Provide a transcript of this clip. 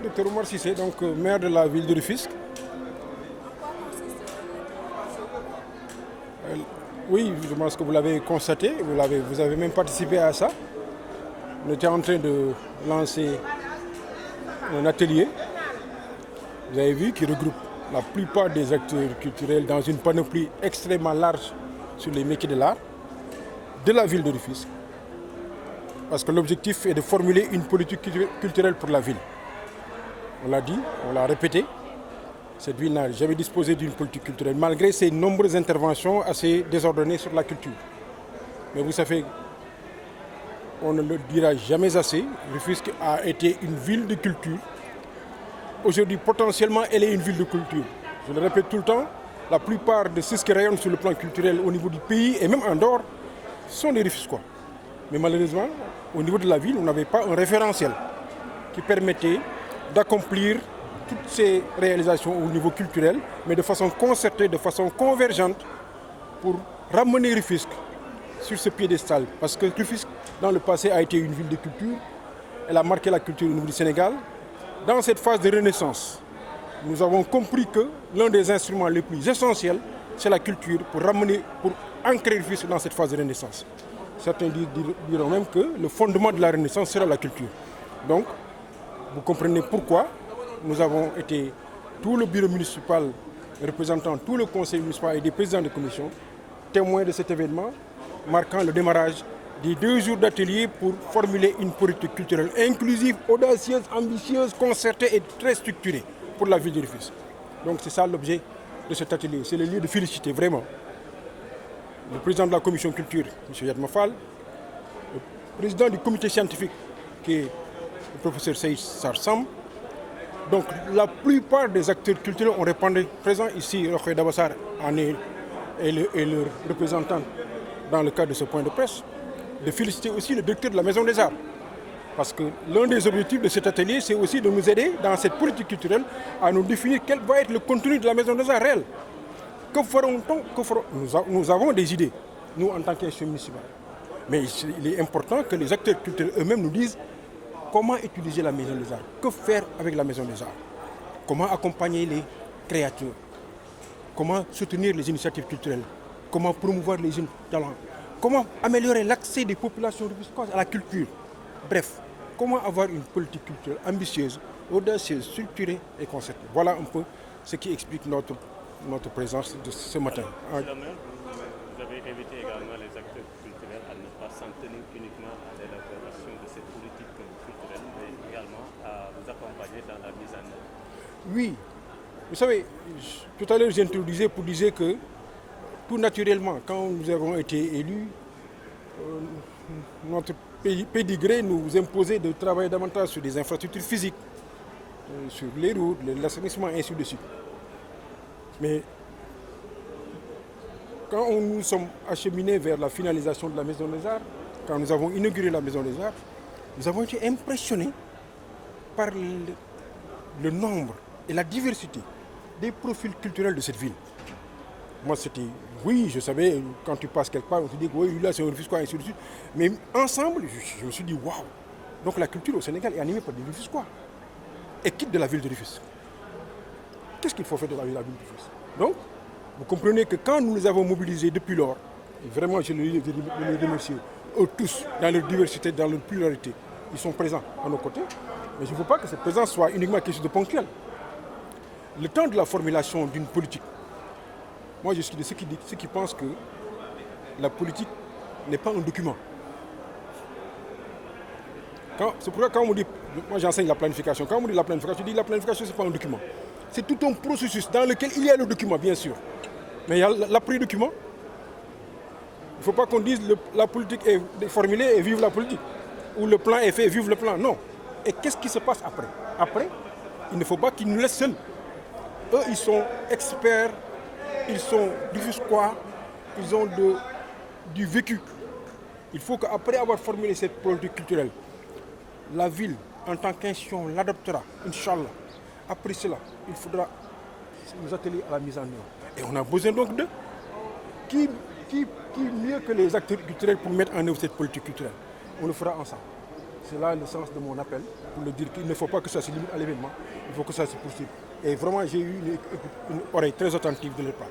Docteur Omar Cissé, donc maire de la ville de Rufisque. Oui, je pense que vous l'avez constaté, vous avez même participé à ça. On était en train de lancer un atelier, vous avez vu, qui regroupe la plupart des acteurs culturels dans une panoplie extrêmement large sur les métiers de l'art de la ville de Rufisque. Parce que l'objectif est de formuler une politique culturelle pour la ville. On l'a dit, on l'a répété, cette ville n'a jamais disposé d'une politique culturelle, malgré ses nombreuses interventions assez désordonnées sur la culture. Mais vous savez, on ne le dira jamais assez, Rufisque a été une ville de culture. Aujourd'hui, potentiellement, elle est une ville de culture. Je le répète tout le temps, la plupart de ceux qui rayonnent sur le plan culturel au niveau du pays et même en dehors sont des Rufisquois. Mais malheureusement, au niveau de la ville, on n'avait pas un référentiel qui permettait d'accomplir toutes ces réalisations au niveau culturel, mais de façon concertée, de façon convergente, pour ramener Rufisque sur ce piédestal. Parce que Rufisque, dans le passé, a été une ville de culture. Elle a marqué la culture au niveau du Sénégal. Dans cette phase de renaissance, nous avons compris que l'un des instruments les plus essentiels, c'est la culture pour ancrer Rufisque dans cette phase de renaissance. Certains diront même que le fondement de la renaissance sera la culture. Donc, vous comprenez pourquoi nous avons été, tout le bureau municipal représentant tout le conseil municipal et des présidents de commission, témoins de cet événement, marquant le démarrage des 2 jours d'atelier pour formuler une politique culturelle inclusive, audacieuse, ambitieuse, concertée et très structurée pour la ville de Rufisque. Donc c'est ça l'objet de cet atelier. C'est le lieu de féliciter vraiment le président de la commission culture, M. Yad Mafal, le président du comité scientifique, qui est le professeur Saïd Sarsam. Donc la plupart des acteurs culturels ont répondu présents ici. Rokhaya Dabassar en est le représentant dans le cadre de ce point de presse. De féliciter aussi le directeur de la Maison des Arts. Parce que l'un des objectifs de cet atelier, c'est aussi de nous aider dans cette politique culturelle à nous définir quel va être le contenu de la Maison des Arts réelle. Que ferons-nous? Nous avons des idées, nous en tant qu'institution municipale. Mais il est important que les acteurs culturels eux-mêmes nous disent comment utiliser la Maison des Arts, que faire avec la Maison des Arts, comment accompagner les créateurs, comment soutenir les initiatives culturelles, comment promouvoir les jeunes talents, comment améliorer l'accès des populations rufisquoises à la culture. Bref, comment avoir une politique culturelle ambitieuse, audacieuse, structurée et concertée. Voilà un peu ce qui explique notre présence de ce matin. Monsieur le maire, vous avez invité également les acteurs culturels à ne pas s'en tenir uniquement à l'élaboration de cette politique culturelle, mais également à vous accompagner dans la mise en œuvre. Oui, vous savez, tout à l'heure j'introduisais pour dire que tout naturellement, quand nous avons été élus, notre pédigré nous imposait de travailler davantage sur des infrastructures physiques, sur les routes, l'assainissement, et ainsi de suite. Mais quand nous sommes acheminés vers la finalisation de la Maison des Arts, quand nous avons inauguré la Maison des Arts, nous avons été impressionnés par le nombre et la diversité des profils culturels de cette ville. Moi, c'était, oui, je savais, quand tu passes quelque part, on te dit que oui, lui là, c'est un Rufisquois, et ainsi de suite. Mais ensemble, je me suis dit, waouh! Donc la culture au Sénégal est animée par des Rufisquois. Et quitte de la ville de Rufisque. Qu'est-ce qu'il faut faire de la ville de Rufisque? Donc, vous comprenez que quand nous les avons mobilisés depuis lors, et vraiment, je les remercie, eux tous, dans leur diversité, dans leur pluralité, ils sont présents à nos côtés. Mais je ne veux pas que cette présence soit uniquement quelque chose de ponctuel. Le temps de la formulation d'une politique, moi, je suis de ceux qui pensent que la politique n'est pas un document. C'est pourquoi quand on dit, moi j'enseigne la planification, quand on dit la planification, je dis la planification, ce n'est pas un document. C'est tout un processus dans lequel il y a le document, bien sûr. Mais il y a l'après-document. Il ne faut pas qu'on dise la politique est formulée et vive la politique. Ou le plan est fait et vive le plan. Non. Et qu'est-ce qui se passe après? Après, il ne faut pas qu'ils nous laissent seuls. Eux, ils sont experts. Ils sont Rufisquois, ils ont du vécu. Il faut qu'après avoir formulé cette politique culturelle, la ville, en tant qu'institution, l'adoptera, Inch'Allah. Après cela, il faudra nous atteler à la mise en œuvre. Et on a besoin donc d'eux. Qui mieux que les acteurs culturels pour mettre en œuvre cette politique culturelle? On le fera ensemble. C'est là le sens de mon appel, pour le dire qu'il ne faut pas que ça se limite à l'événement, il faut que ça se poursuive. Et vraiment, j'ai eu une oreille très attentive de leur part.